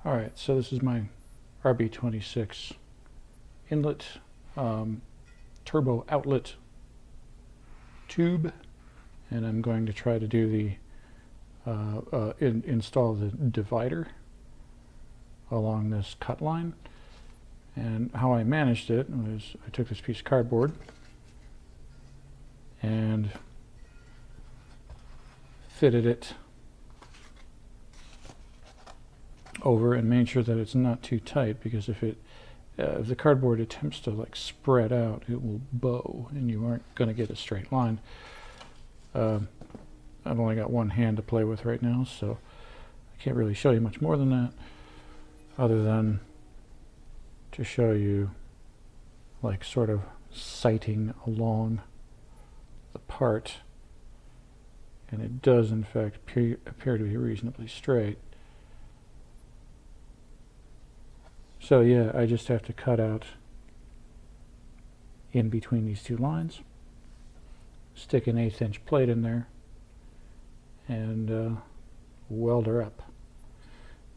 All right, so this is my RB26 inlet turbo outlet tube, and I'm going to try to do the install the divider along this cut line. And how I managed it was I took this piece of cardboard and fitted it over and made sure that it's not too tight, because if the cardboard attempts to like spread out, it will bow and you aren't going to get a straight line. I've only got one hand to play with right now, so I can't really show you much more than that, other than to show you like sort of sighting along the part, and it does in fact appear to be reasonably straight. So yeah, I just have to cut out in between these two lines, stick an 1/8 inch plate in there, and weld her up.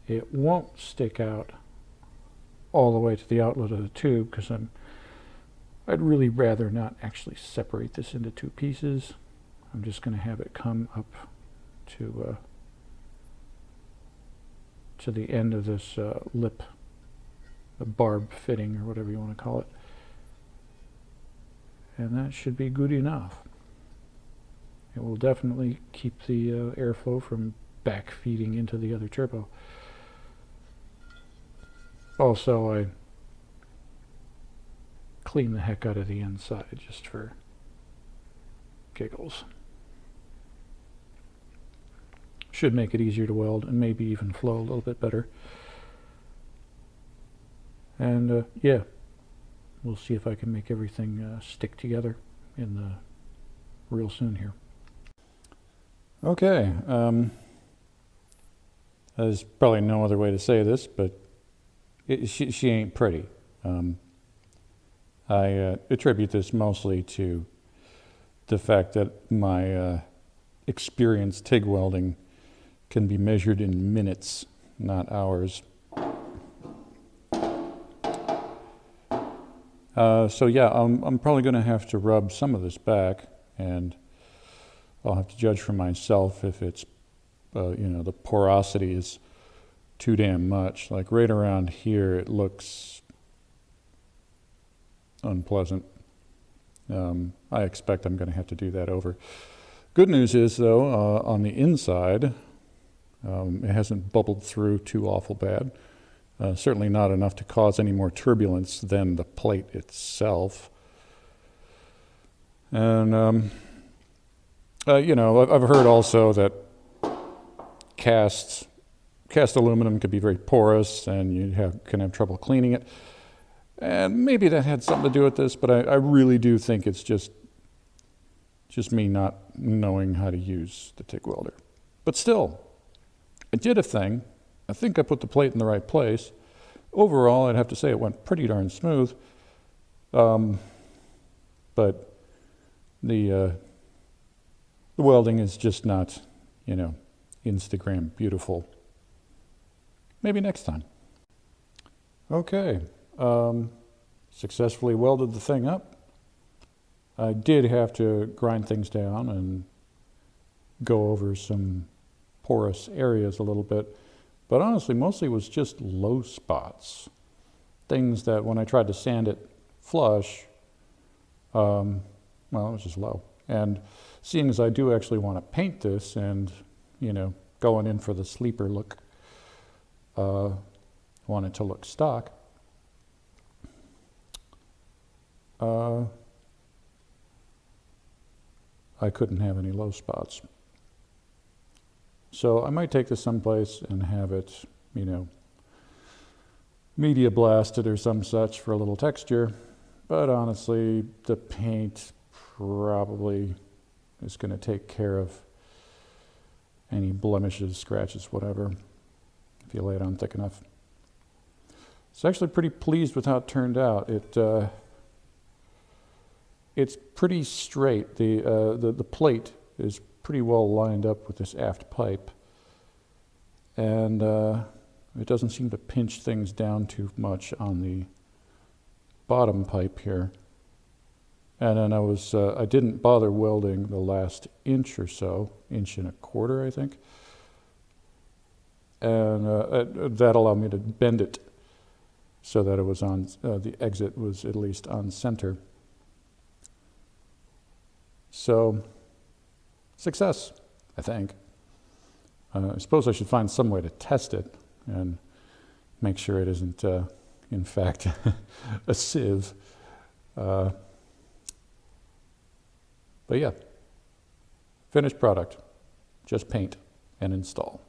It won't stick out all the way to the outlet of the tube, because I'd really rather not actually separate this into two pieces. I'm just going to have it come up to the end of this lip, the barb fitting, or whatever you want to call it, and that should be good enough. It will definitely keep the airflow from back feeding into the other turbo. Also, I clean the heck out of the inside just for giggles. Should make it easier to weld and maybe even flow a little bit better. And yeah, we'll see if I can make everything stick together real soon here. Okay, there's probably no other way to say this, but she ain't pretty. I attribute this mostly to the fact that my experience TIG welding can be measured in minutes, not hours. So yeah, I'm probably going to have to rub some of this back, and I'll have to judge for myself if it's, the porosity is too damn much. Like right around here, it looks unpleasant. I expect I'm going to have to do that over. Good news is, though, on the inside, it hasn't bubbled through too awful bad. Certainly not enough to cause any more turbulence than the plate itself. And, I've heard also that cast aluminum could be very porous, and you can have trouble cleaning it. And maybe that had something to do with this, but I really do think it's just me not knowing how to use the TIG welder. But still, I did a thing. I think I put the plate in the right place. Overall, I'd have to say it went pretty darn smooth. But the welding is just not, Instagram beautiful. Maybe next time. Okay, successfully welded the thing up. I did have to grind things down and go over some porous areas a little bit, but honestly, mostly it was just low spots. Things that when I tried to sand it flush, it was just low. And seeing as I do actually want to paint this and, going in for the sleeper look, want it to look stock, I couldn't have any low spots. So I might take this someplace and have it, media blasted or some such for a little texture. But honestly, the paint probably is going to take care of any blemishes, scratches, whatever, if you lay it on thick enough. So actually pretty pleased with how it turned out. It's pretty straight. The plate is pretty well lined up with this aft pipe, and It doesn't seem to pinch things down too much on the bottom pipe here. And then I didn't bother welding the last inch or so, inch and a quarter, I think. And that allowed me to bend it so that it was on, the exit was at least on center. So, success, I think. I suppose I should find some way to test it and make sure it isn't, in fact, a sieve. But yeah, finished product, just paint and install.